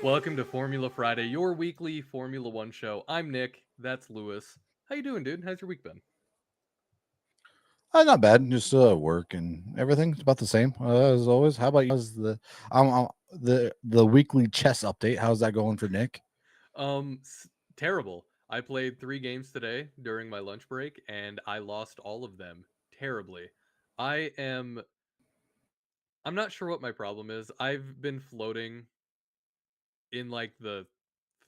Welcome to Formula Friday, your weekly Formula One show. I'm Nick. That's Lewis. How you doing, dude? How's your week been? Not bad. Just work and everything. It's about the same as always. How about you? How's the weekly chess update? How's that going for Nick? Terrible. I played 3 games today during my lunch break, and I lost all of them terribly. I am. I'm not sure what my problem is. I've been floating in like the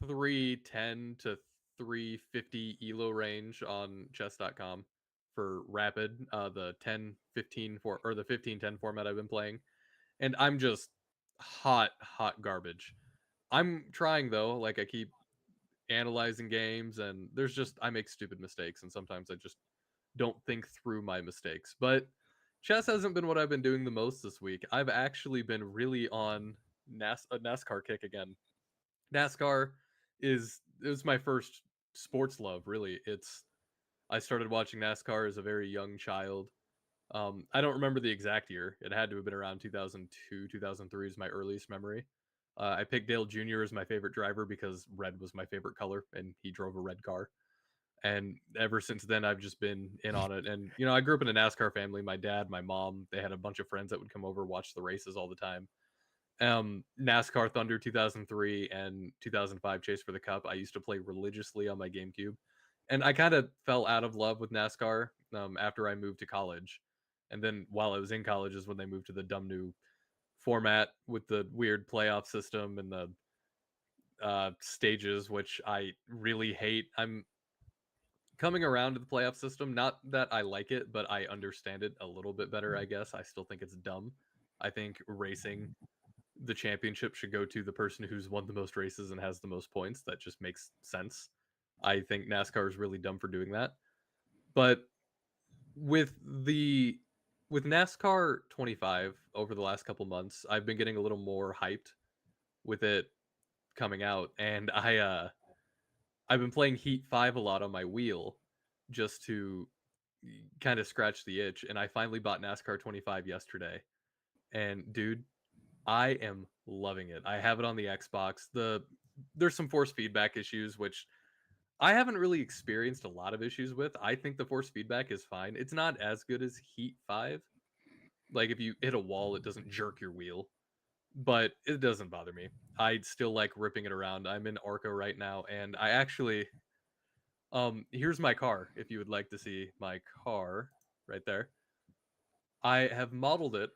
310 to 350 elo range on chess.com for rapid, the 10-15 or the 15-10 format I've been playing, and I'm just hot garbage. I'm trying though, like I keep analyzing games, and there's just I make stupid mistakes, and sometimes I just don't think through my mistakes. But chess hasn't been what I've been doing the most this week. I've actually been really on a NASCAR kick again. NASCAR is it was my first sports love, really. It's I started watching NASCAR as a very young child. I don't remember the exact year. It had to have been around 2002, 2003 is my earliest memory. I picked Dale Jr. as my favorite driver because red was my favorite color, and he drove a red car. And ever since then, I've just been in on it. And I grew up in a NASCAR family. My dad, my mom, they had a bunch of friends that would come over watch the races all the time. NASCAR Thunder 2003 and 2005 Chase for the Cup. I used to play religiously on my GameCube, and I kind of fell out of love with NASCAR after I moved to college. And then while I was in college is when they moved to the dumb new format with the weird playoff system and the stages, which I really hate. I'm coming around to the playoff system. Not that I like it, but I understand it a little bit better, I guess. I still think it's dumb. I think racing the championship should go to the person who's won the most races and has the most points. That just makes sense. I think NASCAR is really dumb for doing that. But with the with NASCAR 25 over the last couple months, I've been getting a little more hyped with it coming out, and I've been playing Heat 5 a lot on my wheel just to kind of scratch the itch, and I finally bought NASCAR 25 yesterday. And dude, I am loving it. I have it on the Xbox. There's some force feedback issues which I haven't really experienced a lot of issues with. I think the force feedback is fine. It's not as good as Heat 5. Like if you hit a wall, it doesn't jerk your wheel, but it doesn't bother me. I still like ripping it around. I'm in Arca right now, and I actually here's my car if you would like to see my car right there. I have modeled it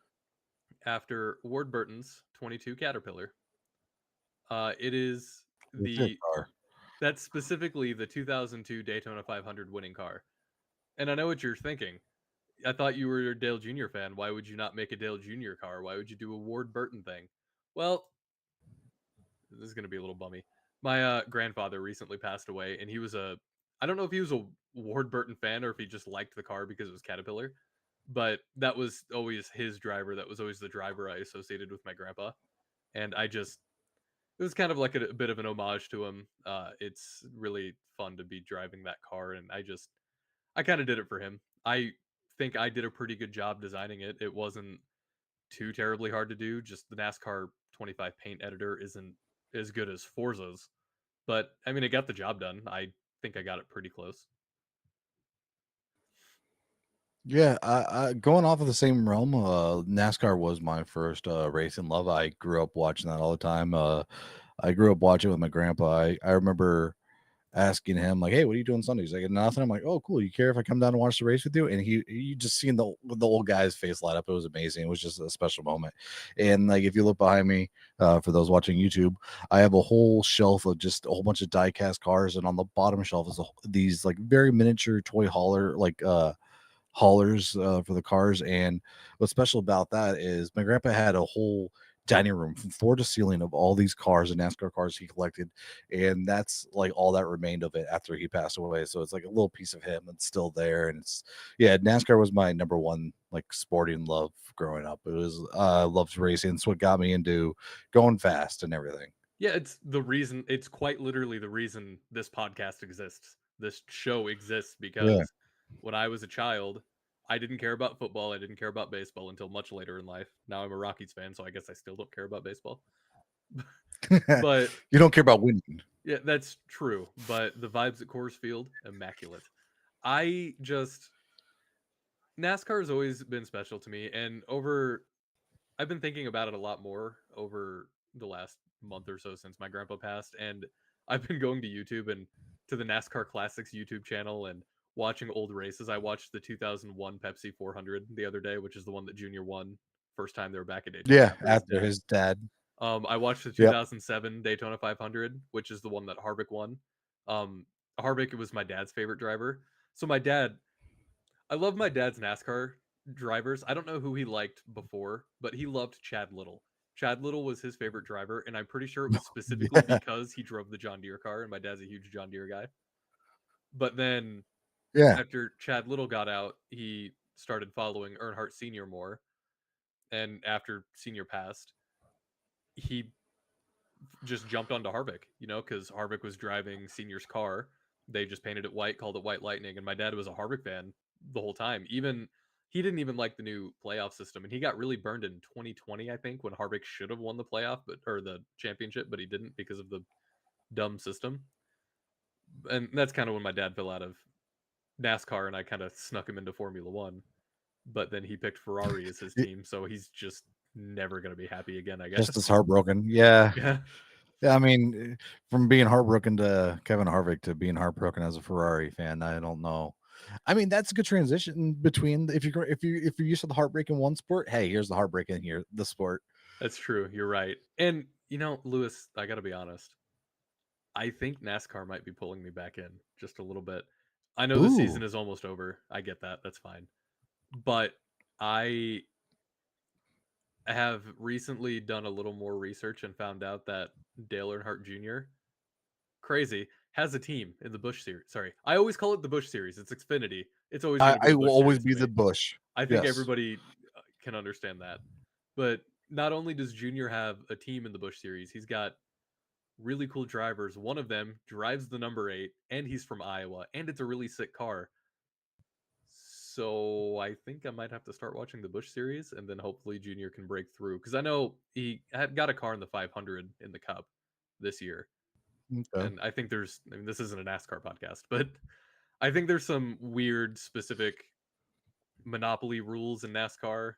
after Ward Burton's 22 Caterpillar. It is It's your the car. that's specifically the 2002 Daytona 500 winning car. And I know what you're thinking. I thought you were a Dale Jr. fan. Why would you not make a Dale Jr. car? Why would you do a Ward Burton thing? Well, this is going to be a little bummy. My grandfather recently passed away, and he was a I don't know if he was a Ward Burton fan or if he just liked the car because it was Caterpillar, but that was always his driver. That was always the driver I associated with my grandpa. And I just it was kind of like a bit of an homage to him. It's really fun to be driving that car, and I kind of did it for him. I think I did a pretty good job designing it. It wasn't too terribly hard to do. Just the NASCAR 25 paint editor isn't as good as Forza's, but I mean, it got the job done. I think I got it pretty close. Yeah, going off of the same realm. NASCAR was my first racing love. I grew up watching that all the time. I grew up watching it with my grandpa. I remember asking him like, "Hey, what are you doing Sunday?" He's like, "Nothing." I'm like, "Oh, cool. You care if I come down and watch the race with you?" And you just seen the old guy's face light up. It was amazing. It was just a special moment. And like, if you look behind me, for those watching YouTube, I have a whole shelf of just a whole bunch of diecast cars, and on the bottom shelf is these like very miniature toy haulers for the cars. And what's special about that is my grandpa had a whole dining room from floor to ceiling of all these cars and NASCAR cars he collected, and that's like all that remained of it after he passed away. So it's like a little piece of him that's still there, and it's yeah, NASCAR was my number one like sporting love growing up. It was I loved racing. It's what got me into going fast and everything. Yeah, it's the reason. It's quite literally the reason this podcast exists. This show exists Yeah. because when I was a child, I didn't care about football. I didn't care about baseball until much later in life. Now I'm a Rockies fan, so I guess I still don't care about baseball. But You don't care about winning. yeah, that's true. But the vibes at Coors Field, immaculate. I just NASCAR has always been special to me, and I've been thinking about it a lot more over the last month or so since my grandpa passed, and I've been going to YouTube and to the NASCAR Classics YouTube channel and watching old races. I watched the 2001 Pepsi 400 the other day, which is the one that Junior won first time they were back at Daytona Yeah, after his after death. his dad. I watched the Yep. 2007 Daytona 500, which is the one that Harvick won. Um, Harvick was my dad's favorite driver. So I love my dad's NASCAR drivers. I don't know who he liked before, but he loved Chad Little. Chad Little was his favorite driver, and I'm pretty sure it was specifically Yeah. because he drove the John Deere car, and my dad's a huge John Deere guy. But then Yeah. after Chad Little got out, he started following Earnhardt Sr. more, and after Sr. passed, he just jumped onto Harvick, because Harvick was driving Senior's car. They just painted it white, called it White Lightning, and my dad was a Harvick fan the whole time. Even he didn't even like the new playoff system, and he got really burned in 2020, I think, when Harvick should have won the playoff, or the championship, but he didn't because of the dumb system. And that's kind of when my dad fell out of NASCAR, and I kind of snuck him into Formula One. But then he picked Ferrari as his team, so he's just never going to be happy again, I Just guess. as heartbroken. Yeah. Yeah, Yeah, I mean, from being heartbroken to Kevin Harvick to being heartbroken as a Ferrari fan, I don't know. I mean, that's a good transition between if you're used to the heartbreak in one sport, hey, here's the heartbreak in here, the sport. that's true. You're right. And, Lewis, I got to be honest. I think NASCAR might be pulling me back in just a little bit. I know the season Ooh, is almost over. I get that. That's fine. But I have recently done a little more research and found out that Dale Earnhardt Jr., crazy, has a team in the Busch Series. Sorry. I always call it the Busch Series. It's Xfinity. It's always going to be I the will Busch always Series to be me. the Bush. I think Yes, everybody can understand that. But not only does Junior have a team in the Busch Series, he's got really cool drivers. One of them drives the number 8, and he's from Iowa, and it's a really sick car. So I think I might have to start watching the Busch Series, and then hopefully Junior can break through, because I know he had got a car in the 500 in the Cup this year, okay. and I think this isn't a NASCAR podcast, but I think there's some weird specific monopoly rules in NASCAR,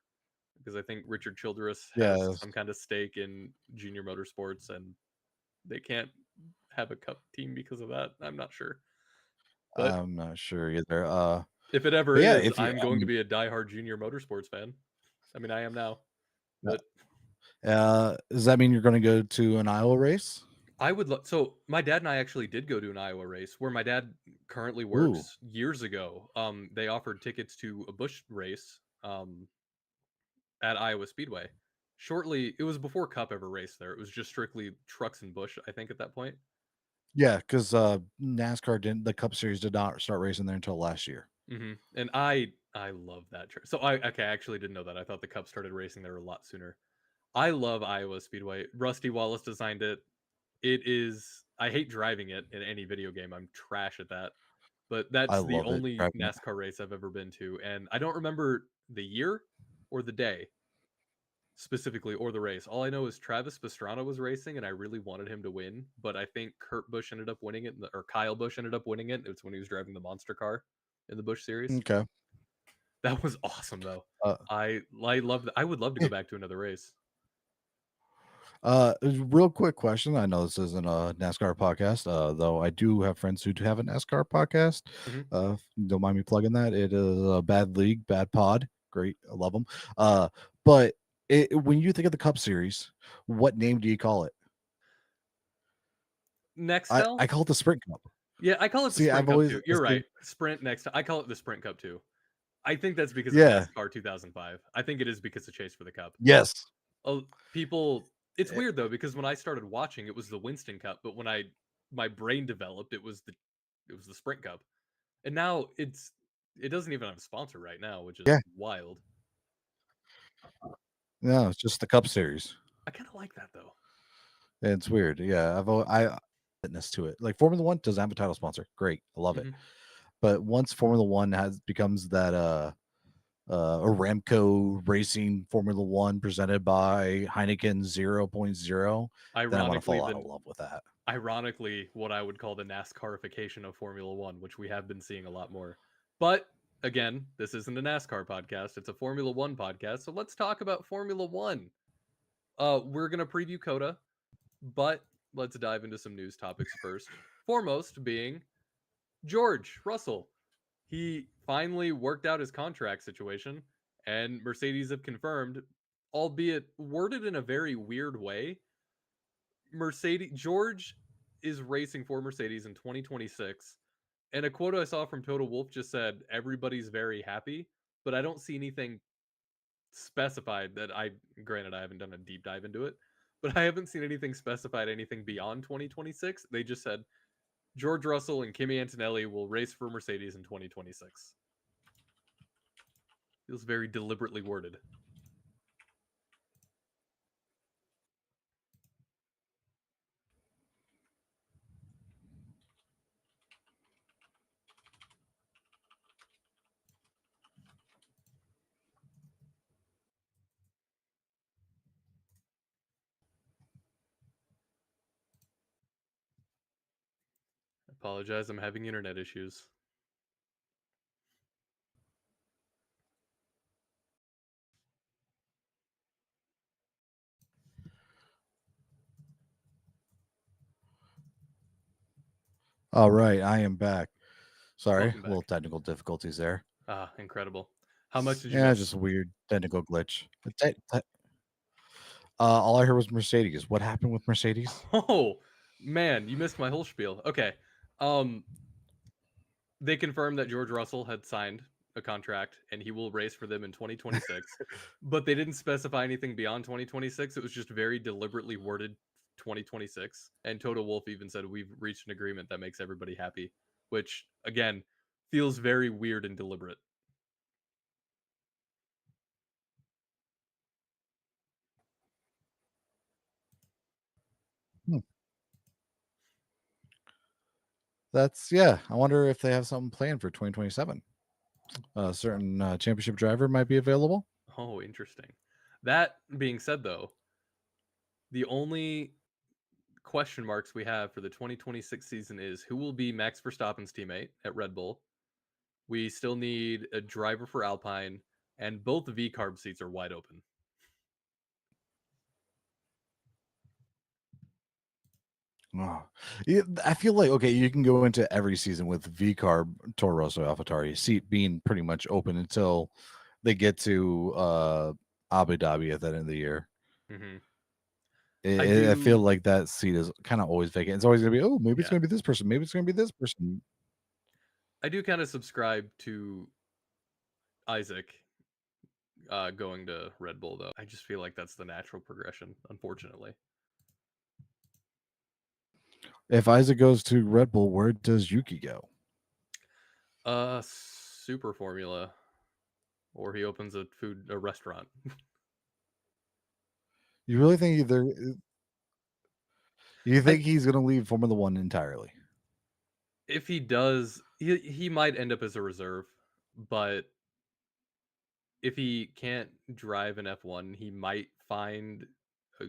because I think Richard Childress has Yes, some kind of stake in Junior Motorsports, and they can't have a Cup team because of that. I'm not sure, but I'm not sure either. if it ever But yeah, is, if you, I'm going to be a diehard Junior Motorsports fan. I mean, I am now, but does that mean you're going to go to an Iowa race? I would love. So my dad and I actually did go to an Iowa race where my dad currently Ooh, works. Years ago, they offered tickets to a Busch race, at Iowa Speedway. Shortly, it was before Cup ever raced there. It was just strictly trucks and Busch, I think, at that point. yeah, because NASCAR didn't. The Cup Series did not start racing there until last year. And I love that track. So I actually didn't know that. I thought the Cup started racing there a lot sooner. I love Iowa Speedway. Rusty Wallace designed it. It is. I hate driving it in any video game. I'm trash at that. But I that's the love it. only Driving it. NASCAR race I've ever been to, and I don't remember the year or the day specifically or the race. All I know is Travis Pastrana was racing, and I really wanted him to win, but I think Kurt Busch ended up winning it, or Kyle Busch ended up winning it. It's when he was driving the monster car in the Busch series. Okay. That was awesome, though. Uh, I love that. I would love to go yeah. back to another race. Real quick question. I know this isn't a NASCAR podcast, though I do have friends who do have a NASCAR podcast. hmm Don't mind me plugging that. It is a bad league, bad pod. Great, I love them. But when you think of the Cup Series, what name do you call it? I Nextel. call it the Sprint Cup. Yeah, I call it the See, Sprint I've Cup always too. You're right. Sprint next. I call it the Sprint Cup too. I think that's because of yeah, NASCAR 2005. I think it is because of Chase for the Cup. yes, People, it's Eh, weird though, because when I started watching, it was the Winston Cup, but when my brain developed, it was the Sprint Cup, and now it doesn't even have a sponsor right now, which is yeah, wild. no, it's just the Cup Series. I kind of like that though. It's weird. Yeah, I fitness to it. Like Formula One doesn't have a title sponsor. Great, I love it. hmm But once Formula One has becomes that Aramco Racing Formula One presented by Heineken 0.0, then I want to Ironically, fall out of the love with that. ironically what I would call the NASCARification of Formula One, which we have been seeing a lot more. But again, this isn't a NASCAR podcast; it's a Formula One podcast. So let's talk about Formula One. We're gonna preview COTA, but let's dive into some news topics first. Foremost being George Russell. He finally worked out his contract situation, and Mercedes have confirmed, albeit worded in a very weird way. George is racing for Mercedes in 2026. And a quote I saw from Total Wolf just said, everybody's very happy, but I don't see anything specified that granted, I haven't done a deep dive into it, but I haven't seen anything specified, anything beyond 2026. They just said George Russell and Kimi Antonelli will race for Mercedes in 2026. Feels very deliberately worded. I apologize, I'm having internet issues. All right, I am back. Sorry, a Welcome little back. technical difficulties there. Ah, incredible. How much did you Yeah, miss? just a weird technical glitch. All I heard was Mercedes. What happened with Mercedes? Oh, man, you missed my whole spiel. Okay. Um, they confirmed that George Russell had signed a contract and he will race for them in 2026, but they didn't specify anything beyond 2026. It was just very deliberately worded 2026. And Toto Wolff even said, we've reached an agreement that makes everybody happy, which, again, feels very weird and deliberate. Hmm. That's yeah. I wonder if they have something planned for 2027. A certain championship driver might be available. Oh, interesting. That being said, though, the only question marks we have for the 2026 season is who will be Max Verstappen's teammate at Red Bull. We still need a driver for Alpine, and both V carb seats are wide open. Oh. Yeah, I feel like okay, you can go into every season with V Carb, Toro Rosso, AlphaTauri seat being pretty much open until they get to Abu Dhabi at the end of the year. Mm-hmm. I I feel do, like that seat is kind of always vacant. It's always gonna be, oh, maybe it's yeah, gonna be this person, maybe it's gonna be this person. I do kind of subscribe to Isaac going to Red Bull, though. I just feel like that's the natural progression, unfortunately. If Isaac goes to Red Bull, where does Yuki go? Super Formula, or he opens a restaurant. You really think either you I think he's gonna leave Formula One entirely? If he does, he might end up as a reserve, but if he can't drive an F1, he might find a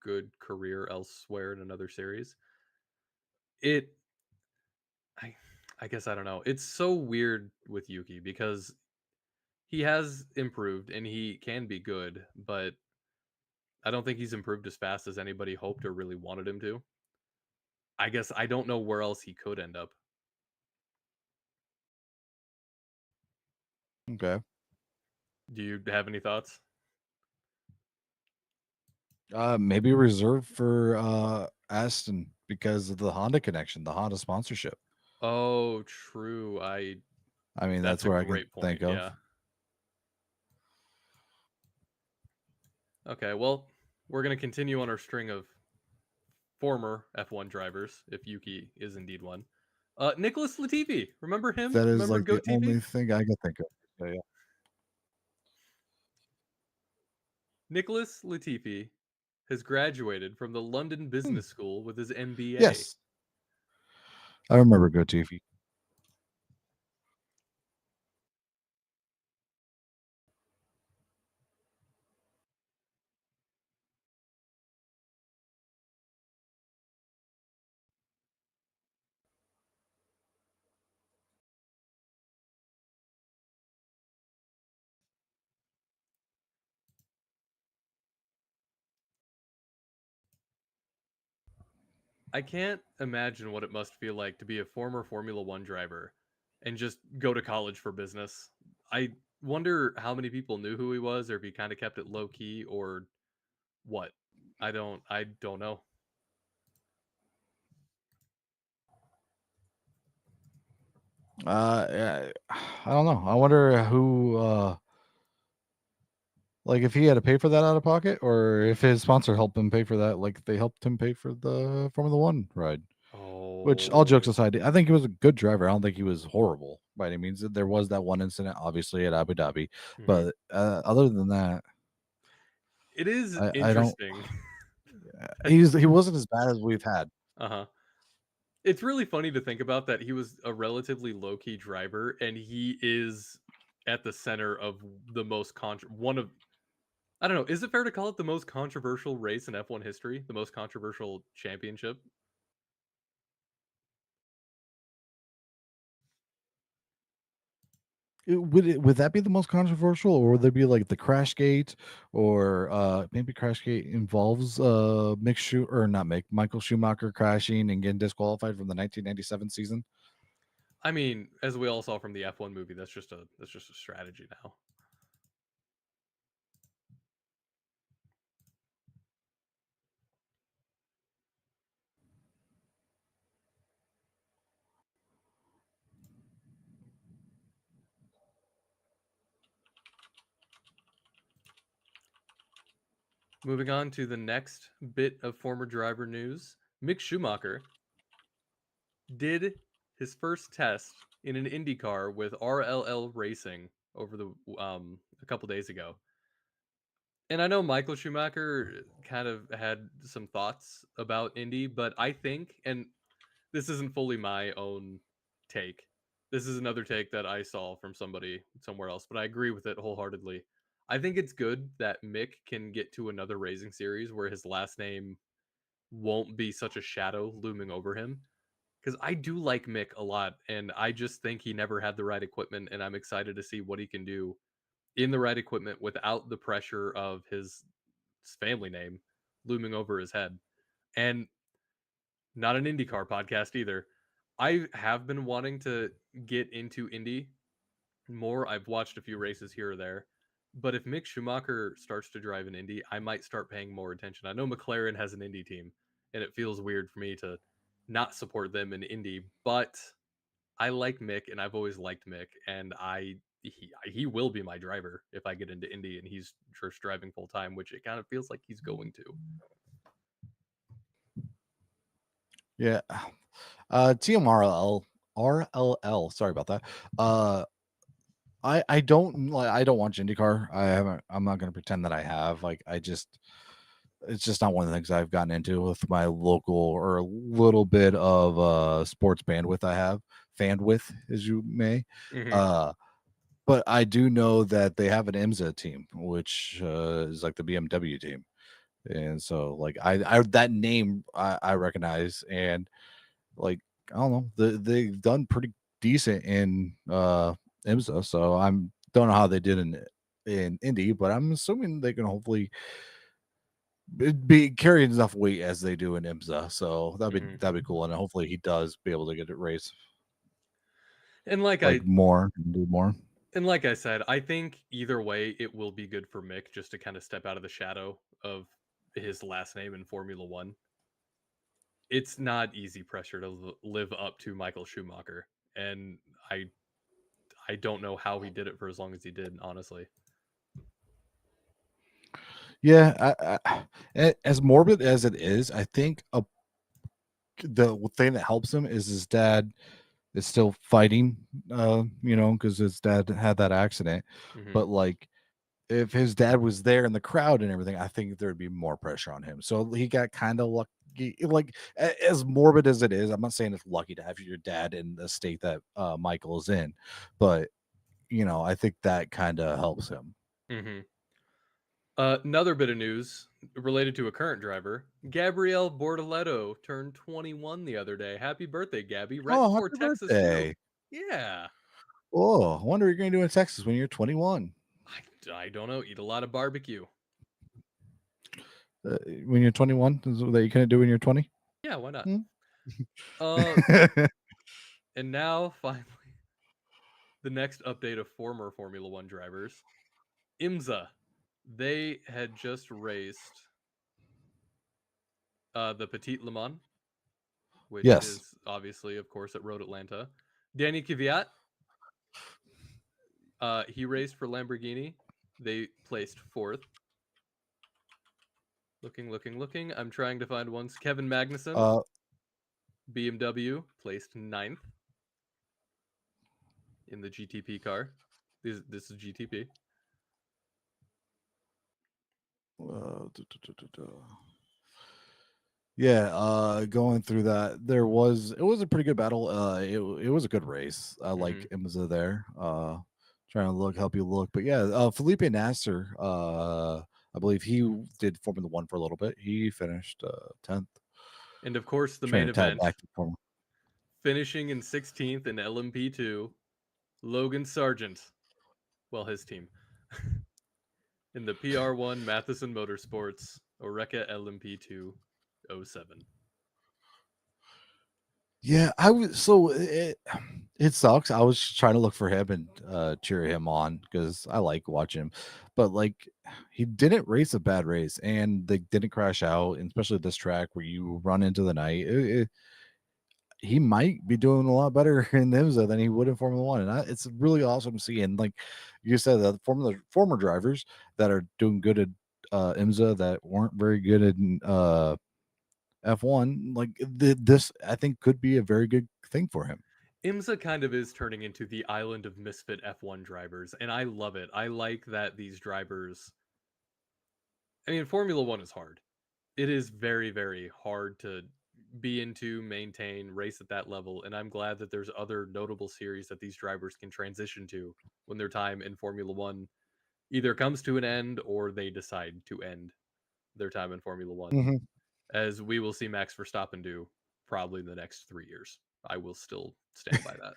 good career elsewhere in another series. It I I guess I don't know. It's so weird with Yuki because he has improved and he can be good, but I don't think he's improved as fast as anybody hoped or really wanted him to. I guess I don't know where else he could end up. Okay. Do you have any thoughts? Maybe reserved for Aston because of the Honda connection, the Honda sponsorship. Oh, true. I I mean, That's that's a where I can great think point. Yeah. of. Okay, well, we're going to continue on our string of former F1 drivers, if Yuki is indeed one. Nicholas Latifi, remember him? That is Remember like the Goat TV? only thing I can think of. So, yeah. Nicholas Latifi has graduated from the London Hmm. Business School with his MBA. Yes, I remember Go TV. I can't imagine what it must feel like to be a former Formula One driver and just go to college for business. I wonder how many people knew who he was, or if he kind of kept it low key, or what. I don't know. Yeah, I don't know. I wonder who, like, if he had to pay for that out of pocket, or if his sponsor helped him pay for that, like they helped him pay for the Formula One ride. Which, all jokes Oh. aside, I think he was a good driver. I don't think he was horrible by any means. There was that one incident, obviously, at Abu Dhabi, Mhm. but other than that, It is I don't. interesting. He wasn't as bad as we've had. Uh-huh. It's really funny to think about that he was a relatively low-key driver, and he is at the center of the most one of I don't know, is it fair to call it the most controversial race in F1 history? The most controversial championship? Would that be the most controversial, or would there be like the crash gate, or maybe crash gate involves or not Michael Schumacher crashing and getting disqualified from the 1997 season? I mean, as we all saw from the F1 movie, that's just a strategy now. Moving on to the next bit of former driver news, Mick Schumacher did his first test in an Indy car with RLL Racing over the a couple days ago. And I know Michael Schumacher kind of had some thoughts about Indy, but I think, and this isn't fully my own take. This is another take that I saw from somebody somewhere else, but I agree with it wholeheartedly. I think it's good that Mick can get to another racing series where his last name won't be such a shadow looming over him. Because I do like Mick a lot, and I just think he never had the right equipment, and I'm excited to see what he can do in the right equipment without the pressure of his family name looming over his head. And not an IndyCar podcast either. I have been wanting to get into Indy more. I've watched a few races here or there. But if Mick Schumacher starts to drive an Indy, I might start paying more attention. I know McLaren has an Indy team, and it feels weird for me to not support them in Indy, but I like Mick, and I've always liked Mick, and he will be my driver if I get into Indy and he's just driving full time, which it kind of feels like he's going to. Yeah. TMRL RLL. Sorry about that. I don't like. I don't watch IndyCar. I haven't. I'm not going to pretend that I have. Like, it's just not one of the things I've gotten into with my local, or a little bit of sports bandwidth I have, bandwidth, as you may. Hmm. Uh, but I do know that they have an IMSA team, which is like the BMW team, and so like I that name I recognize, and like, I don't know, they've done pretty decent in IMSA, so I'm don't know how they did in Indy, but I'm assuming they can hopefully be carry enough weight as they do in IMSA. So Hmm. that'd be cool, and hopefully he does be able to get it race And like like I more and do more. and like I said, I think either way it will be good for Mick just to kind of step out of the shadow of his last name in Formula One. It's not easy pressure to live up to Michael Schumacher, and I I don't know how he did it for as long as he did, honestly. Yeah, as morbid as it is, I think the thing that helps him is his dad is still fighting, because his dad had that accident. Hmm. But like, if his dad was there in the crowd and everything, I think there'd be more pressure on him. So he got kind of lucky. Like, as morbid as it is, I'm not saying it's lucky to have your dad in the state that Michael is in, but I think that kind of helps him. Hmm. Another bit of news related to a current driver. Gabrielle Bortoleto turned 21 the other day. Happy birthday, Gabby. Right Oh, before happy Texas, too. birthday! Yeah. Oh, I wonder what you're gonna do in Texas when you're 21. I don't know. Eat a lot of barbecue. When you're 21, is that you couldn't do when you're 20? Yeah, why not? Hmm? Uh, and now finally, the next update of former Formula One drivers, IMSA. They had just raced the Petit Le Mans, which Yes. is obviously, of course, at Road Atlanta. Danny Kvyat, he raced for Lamborghini. They placed fourth. Looking. I'm trying to find ones. Kevin Magnussen, Uh, BMW, placed ninth in the GTP car. This is GTP. duh, duh, duh, duh. Yeah, going through that, it was a pretty good battle. It was a good race. I Hmm. like Imza there. Trying to help you look, but yeah, Felipe Nasser. I believe he did Formula One for a little bit. He finished 10th. And of course, the Trying main to tie it event, back to Formula. finishing in 16th in LMP2, Logan Sargent. Well, his team. In the PR1 Matheson Motorsports Oreca LMP2 07. Yeah, I was so it sucks. I was trying to look for him and cheer him on because I like watching him, but like he didn't race a bad race and they didn't crash out, and especially this track where you run into the night. He might be doing a lot better in IMSA than he would in Formula One, and it's really awesome to see. And like you said, the former drivers that are doing good at IMSA that weren't very good in F1, like this, I think could be a very good thing for him. IMSA kind of is turning into the island of misfit F1 drivers, and I love it. I like that these drivers. I mean, Formula One is hard. It is very, very hard to be into, maintain, race at that level, and I'm glad that there's other notable series that these drivers can transition to when their time in Formula One either comes to an end or they decide to end their time in Formula One, Mhm. as we will see Max Verstappen do probably in the next 3 years. I will still stand by that.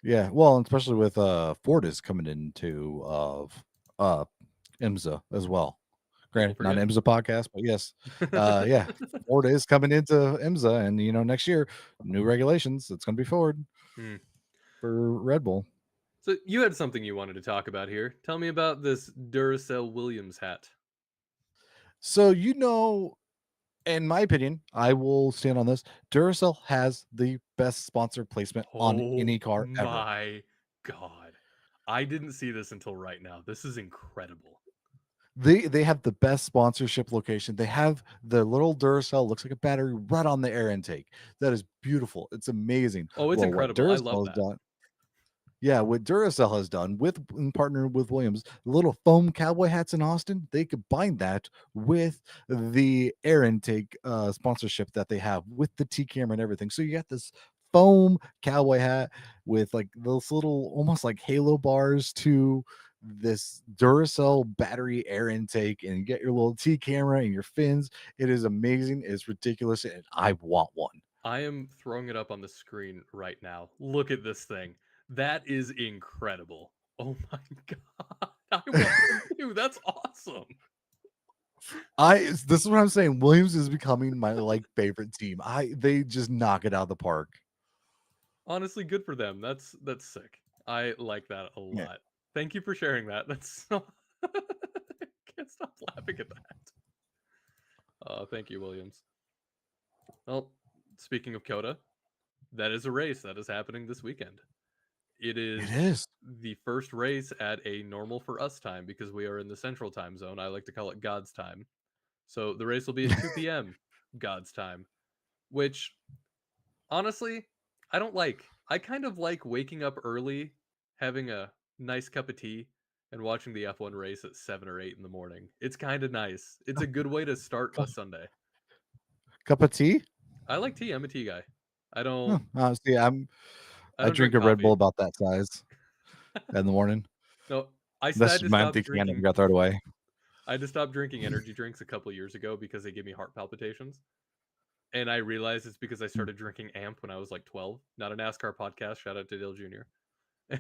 Yeah, well, and especially with Ford is coming into uh IMSA as well. People Granted, not forget. an IMSA podcast, but yes, yeah, Ford is coming into IMSA, and next year, new regulations. It's going to be Ford Hmm. for Red Bull. So you had something you wanted to talk about here. Tell me about this Duracell Williams hat. So in my opinion, I will stand on this. Duracell has the best sponsor placement on Oh any car ever. my god. I didn't see this until right now. This is incredible. They have the best sponsorship location. They have the little Duracell looks like a battery right on the air intake. That is beautiful. It's amazing. Oh, it's Well, what incredible. I love Duracell has that. done, yeah, what Duracell has done with in partner with Williams, the little foam cowboy hats in Austin, they combine that with the air intake sponsorship that they have with the T camera and everything. So you got this foam cowboy hat with like those little almost like halo bars to this Duracell battery air intake, and you get your little T camera and your fins. It is amazing. It's ridiculous, and I want one. I am throwing it up on the screen right now. Look at this thing. That is incredible. Oh my god. I want one too. That's awesome. This is what I'm saying. Williams is becoming my like favorite team. They just knock it out of the park. Honestly, good for them. That's sick. I like that a Yeah, lot. Thank you for sharing that. That's so I can't stop laughing at that. Thank you, Williams. Well, speaking of Coda, that is a race that is happening this weekend. It it is is. the first race at a normal for us time because we are in the central time zone. I like to call it God's time. So the race will be at 2 p.m. God's time, which honestly, I don't like. I kind of like waking up early, having a nice cup of tea, and watching the F1 race at 7 or 8 in the morning. It's kind of nice. It's a good way to start a Cup, Sunday. cup of tea. I like tea. I'm a tea guy. I Huh, don't see, I I don't drink drink a Red coffee. Bull about that size in the morning. No, I That's had just to my stop empty can. I drinking. got throw it away. I had to stop drinking energy drinks a couple years ago because they give me heart palpitations. And I realized it's because I Hmm. started drinking Amp when I was like 12. Not a NASCAR podcast. Shout out to Dale Jr.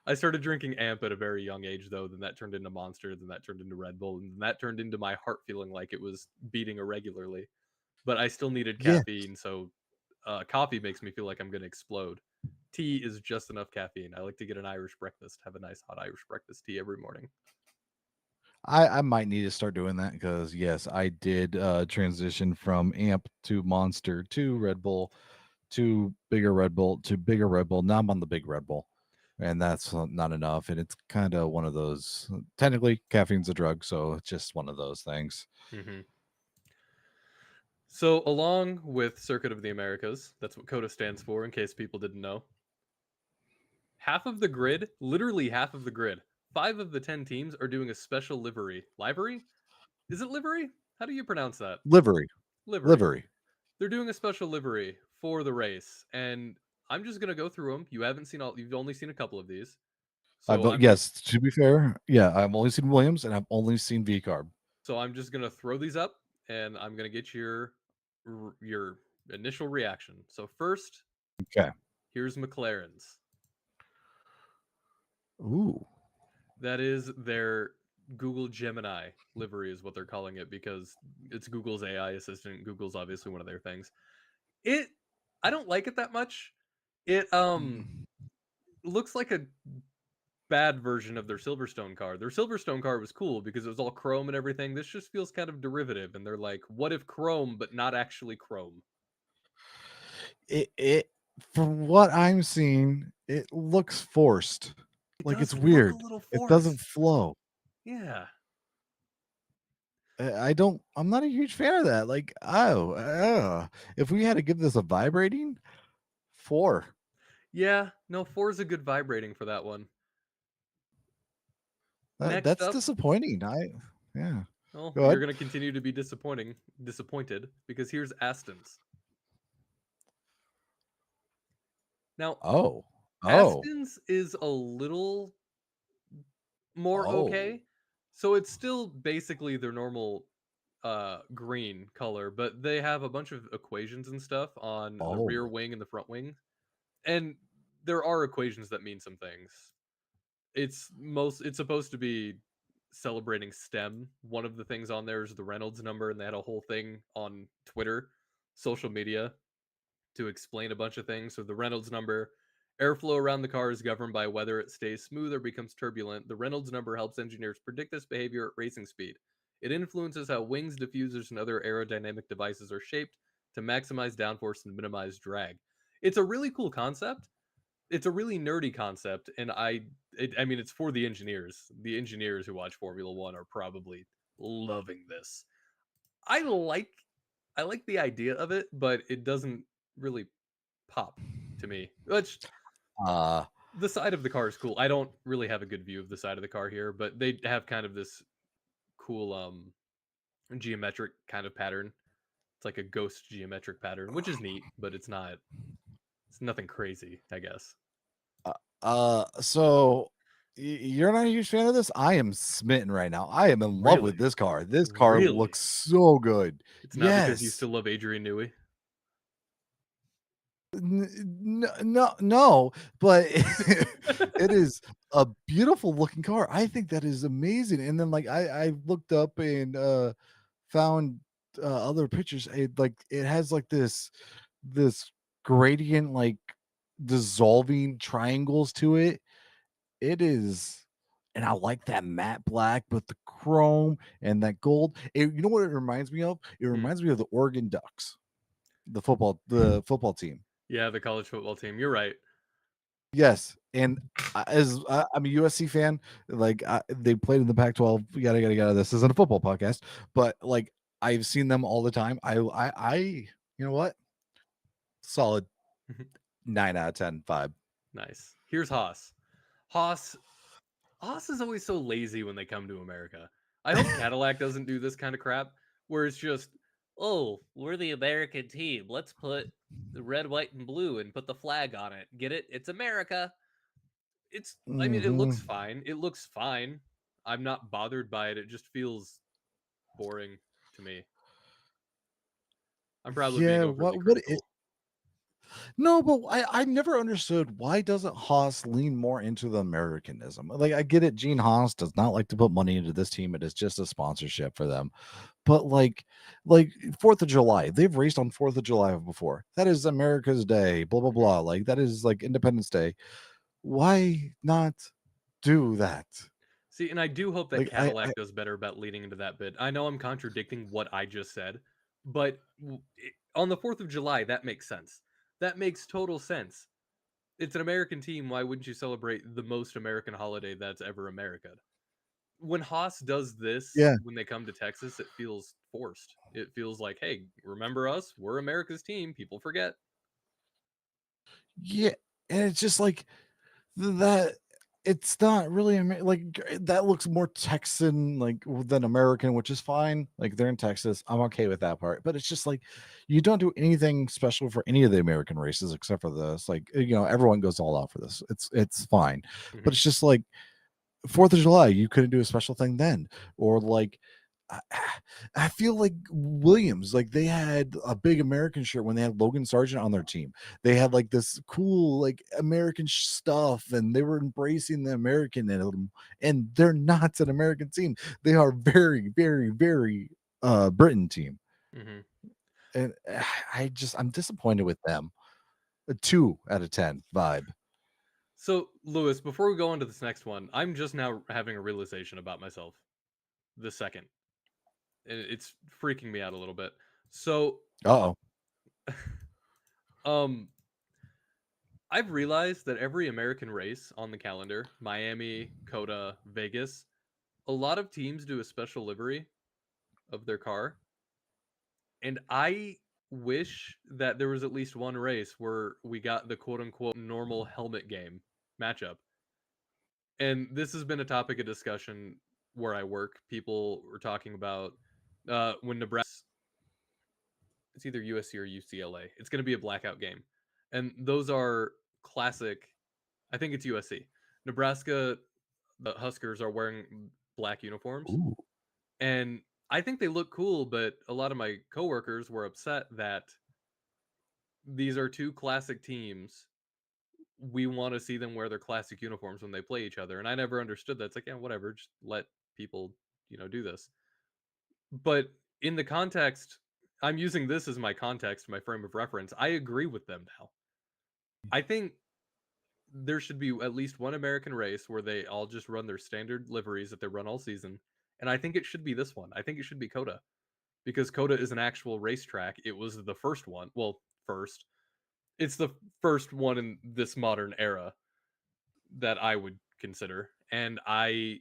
I started drinking Amp at a very young age, though. Then that turned into Monster. Then that turned into Red Bull. And then that turned into my heart feeling like it was beating irregularly. but I still needed Yeah, caffeine, so coffee makes me feel like I'm gonna explode. Tea is just enough caffeine. I like to get an Irish breakfast, have a nice hot Irish breakfast tea every morning. I might need to start doing that because yes, I did transition from Amp to Monster to Red Bull to bigger Red Bull to bigger Red Bull. Now I'm on the big Red Bull, and that's not enough. And it's kind of one of those. Technically, caffeine's a drug, so it's just one of those things. Hmm. So, along with Circuit of the Americas, that's what COTA stands for, in case people didn't know. Half of the grid, literally half of the grid, 5 of the 10 teams are doing a special livery. Livery? Is it livery? How do you pronounce that? Livery, Livery. livery. They're doing a special livery for the race, and I'm just gonna go through them. You haven't seen all. You've only seen a couple of these, so I'm just Yes, to be fair, yeah, I've only seen Williams and I've only seen V Carb. so I'm just gonna throw these up, and I'm gonna get your initial reaction. So first, Okay. here's McLaren's. Ooh. That is their Google Gemini livery, is what they're calling it because it's Google's AI assistant. Google's obviously one of their things. It, I don't like it that much. It looks like a bad version of their Silverstone car. Their Silverstone car was cool because it was all chrome and everything. This just feels kind of derivative, and they're like, what if chrome, but not actually chrome? It from what I'm seeing, it looks forced. It Like it's does look a weird. little It doesn't forced. flow. Yeah. I don't. I'm not a huge fan of that. Like, oh, if we had to give this a vibrating 4, Yeah. No, four is a good vibrating for that one. Next that's up, disappointing. Yeah. well, Go you're ahead. going to continue to be disappointed because here's Aston's. Now, Oh, oh, Aston's is a little more oh, okay. So it's still basically their normal green color, but they have a bunch of equations and stuff on the rear oh, wing and the front wing. And there are equations that mean some things. It's supposed to be celebrating STEM. One of the things on there is the Reynolds number, and they had a whole thing on Twitter, social media, to explain a bunch of things. So the Reynolds number, airflow around the car is governed by whether it stays smooth or becomes turbulent. The Reynolds number helps engineers predict this behavior at racing speed. It influences how wings, diffusers, and other aerodynamic devices are shaped to maximize downforce and minimize drag. It's a really cool concept. It's a really nerdy concept, and I mean, it's for the engineers. The engineers who watch Formula One are probably loving this. I like I like the idea of it, but it doesn't really pop to me. Which uh, the side of the car is cool. I don't really have a good view of the side of the car here, but they have kind of this cool geometric kind of pattern. It's like a ghost geometric pattern, which is neat, but it's nothing crazy, I guess. so you're not a huge fan of this? I am smitten right now. I am in love with Really? this car. This car Really? looks so good. It's not because you Yes. still love Adrian Newey? No, but it is a beautiful looking car. I think that is amazing. And then like I looked up and found other pictures. It has like this gradient like dissolving triangles to it. It is, and I like that matte black with the chrome and that gold. You know what it reminds me of? It Hmm. reminds me of the Oregon Ducks, the football team. Yeah, the college football team. You're right. Yes, and I'm a USC fan, like, they played in the Pac-12, yada, yada, yada. This isn't a football podcast, but, like, I've seen them all the time. You know what? Solid 9 out of 10 vibe. Nice. Here's Haas. Haas Haas is always so lazy when they come to America. I hope Cadillac doesn't do this kind of crap where it's just, oh, we're the American team. Let's put the red, white, and blue and put the flag on it. Get it? It's America. I mean, it looks Mhm. fine. It looks fine. I'm not bothered by it. It just feels boring to me. I'm probably being Yeah, overly what it critical. No, but I never understood why doesn't Haas lean more into the Americanism? Like I get it, Gene Haas does not like to put money into this team. It is just a sponsorship for them. But like 4th of July, they've raced on 4th of July before. That is America's Day, blah blah Mhm. blah. Like that is like Independence Day. Why not do that? See, and I do hope that Like I Cadillac does better about leading into that bit. I know I'm contradicting what I just said, but on the 4th of July, that makes sense. That makes total sense. It's an American team. Why wouldn't you celebrate the most American holiday that's ever America? When Haas does this, yeah, when they come to Texas, it feels forced. It feels like, hey, remember us? We're America's team. People forget. yeah, and it's just like that it's not really that looks more Texan than American, which is fine. Like they're in Texas. I'm okay with that part. But it's just like you don't do anything special for any of the American races except for this. Like, everyone goes all out for this. It's fine. But Hmm. it's just like 4th of July, you couldn't do a special thing then. Or like I, I feel like Williams, like they had a big American shirt when they had Logan Sargent on their team. They had like this cool like American stuff, and they were embracing the American in them. And they're not an American team; they are very, very, very Britain team. Hmm. And I'm disappointed with them. A 2 out of 10 vibe. So, Lewis, before we go on to this next one, I'm just now having a realization about myself. The second, and it's freaking me out a little bit. So, Oh, um, I've realized that every American race on the calendar, Miami, COTA, Vegas, a lot of teams do a special livery of their car, and I wish that there was at least one race where we got the quote unquote normal helmet game matchup. And this has been a topic of discussion where I work. People were talking about when Nebraska, it's either USC or UCLA. It's going to be a blackout game. And those are classic. I think it's USC. Nebraska, the Huskers are wearing black uniforms. ooh. And I think they look cool, but a lot of my coworkers were upset that these are two classic teams. We want to see them wear their classic uniforms when they play each other. And I never understood that. It's like, yeah, whatever, just let people, do this. But in the context, I'm using this as my context, my frame of reference. I agree with them now. I think there should be at least one American race where they all just run their standard liveries that they run all season. And I think it should be this one. I think it should be COTA because COTA is an actual racetrack. It was the first one. Well, first. It's the first one in this modern era that I would consider. And I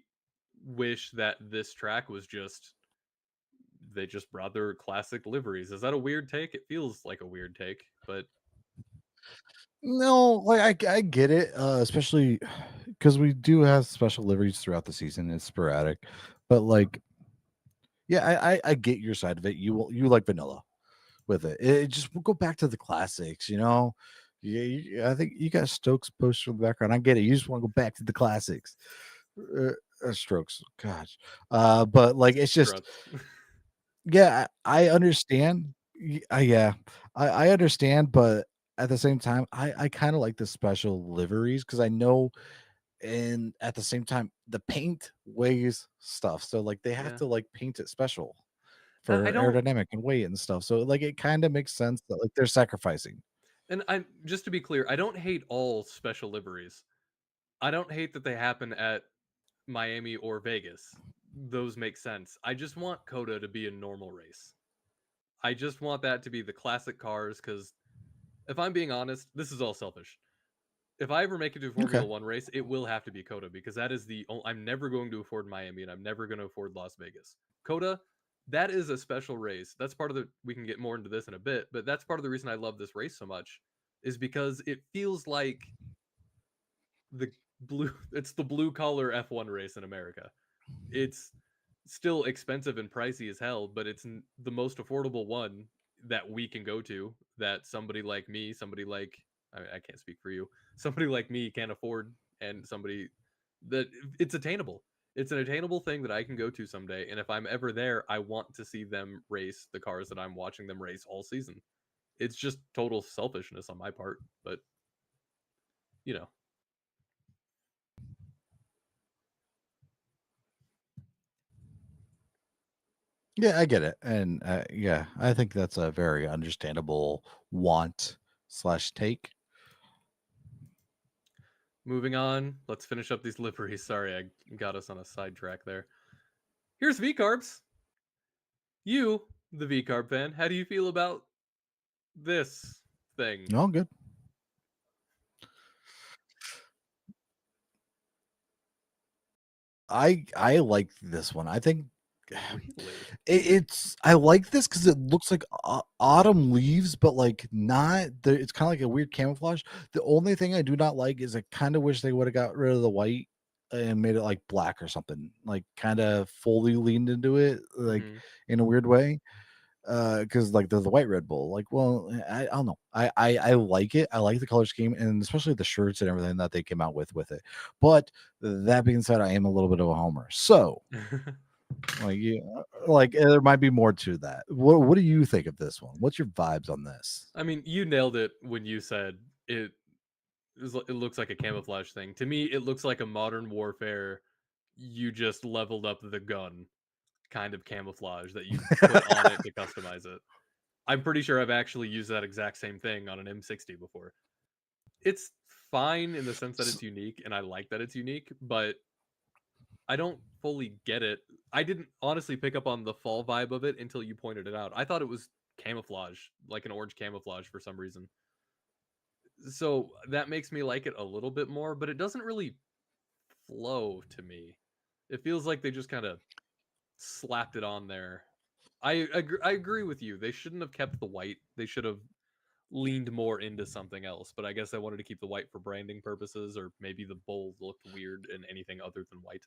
wish that this track was just they just brought their classic liveries. Is that a weird take? It feels like a weird take, but No, like I get it, especially because we do have special liveries throughout the season. It's sporadic, but like, yeah, I get your side of it. You like vanilla with it. It just we'll go back to the classics, you know. Yeah, I think you got Stokes poster in the background. I get it. You just want to go back to the classics. Uh, Strokes, gosh, but like it's just struts. yeah, I understand. Yeah, I understand, but at the same time, I kind of like the special liveries because I know, and at the same time, the paint weighs stuff, so like they have Yeah. to like paint it special I for don't aerodynamic and weight and stuff. So like it kind of makes sense that like they're sacrificing. and I just to be clear, I don't hate all special liveries. I don't hate that they happen at Miami or Vegas. Those make sense. I just want COTA to be a normal race. I just want that to be the classic cars cuz if I'm being honest, this is all selfish. If I ever make it to a Okay. Formula One race, it will have to be COTA because that is I'm never going to afford Miami and I'm never going to afford Las Vegas. COTA, that is a special race. That's part of the. We can get more into this in a bit, but that's part of the reason I love this race so much, is because it feels like the blue. It's the blue collar F1 race in America. It's still expensive and pricey as hell, but it's the most affordable one that we can go to. That somebody like me, somebody like I can't speak for you, somebody like me can afford, and somebody that it's attainable. It's an attainable thing that I can go to someday, and if I'm ever there, I want to see them race the cars that I'm watching them race all season. It's just total selfishness on my part, but you know. Yeah, I get it, and yeah, I think that's a very understandable want slash take. Moving on, let's finish up these liveries. Sorry, I got us on a sidetrack there. Here's V Carbs. You, the V Carb fan, how do you feel about this thing? No, good. I like this one. I think Really? it's I like this because it looks like autumn leaves, but like not. It's kind of like a weird camouflage. The only thing I do not like is I kind of wish they would have got rid of the white and made it like black or something. Like kind of fully leaned into it, like Hmm. in a weird way. Because like the white Red Bull, like, well, I don't know. I like it. I like the color scheme and especially the shirts and everything that they came out with it. But that being said, I am a little bit of a homer. So like, yeah, like there might be more to that. What do you think of this one? What's your vibes on this? I mean, you nailed it when you said it looks like a camouflage thing. To me, it looks like a modern warfare. You just leveled up the gun kind of camouflage that you put on it to customize it. I'm pretty sure I've actually used that exact same thing on an M60 before. It's fine in the sense that S- it's unique, and I like that it's unique, but I don't fully get it. I didn't honestly pick up on the fall vibe of it until you pointed it out. I thought it was camouflage, like an orange camouflage for some reason. So that makes me like it a little bit more, but it doesn't really flow to me. It feels like they just kind of slapped it on there. I agree with you. They shouldn't have kept the white. They should have leaned more into something else. But I guess I wanted to keep the white for branding purposes, or maybe the bowl looked weird in anything other than white.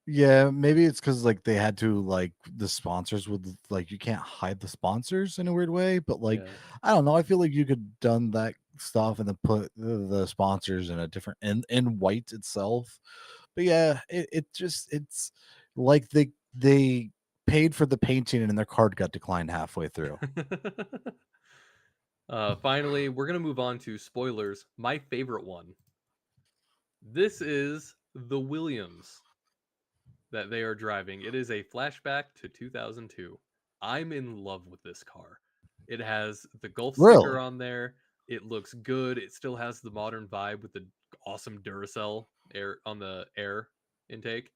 Yeah, maybe it's because like they had to like the sponsors would like you can't hide the sponsors in a weird way, but like Yeah. I don't know. I feel like you could done that stuff and then put the sponsors in a different in white itself. But yeah, it just it's like they paid for the painting and their card got declined halfway through. Finally, we're gonna move on to spoilers. My favorite one. This is the Williams that they are driving. It is a flashback to 2002. I'm in love with this car. It has the Gulf sticker Really? on there. It looks good. It still has the modern vibe with the awesome Duracell air on the air intake.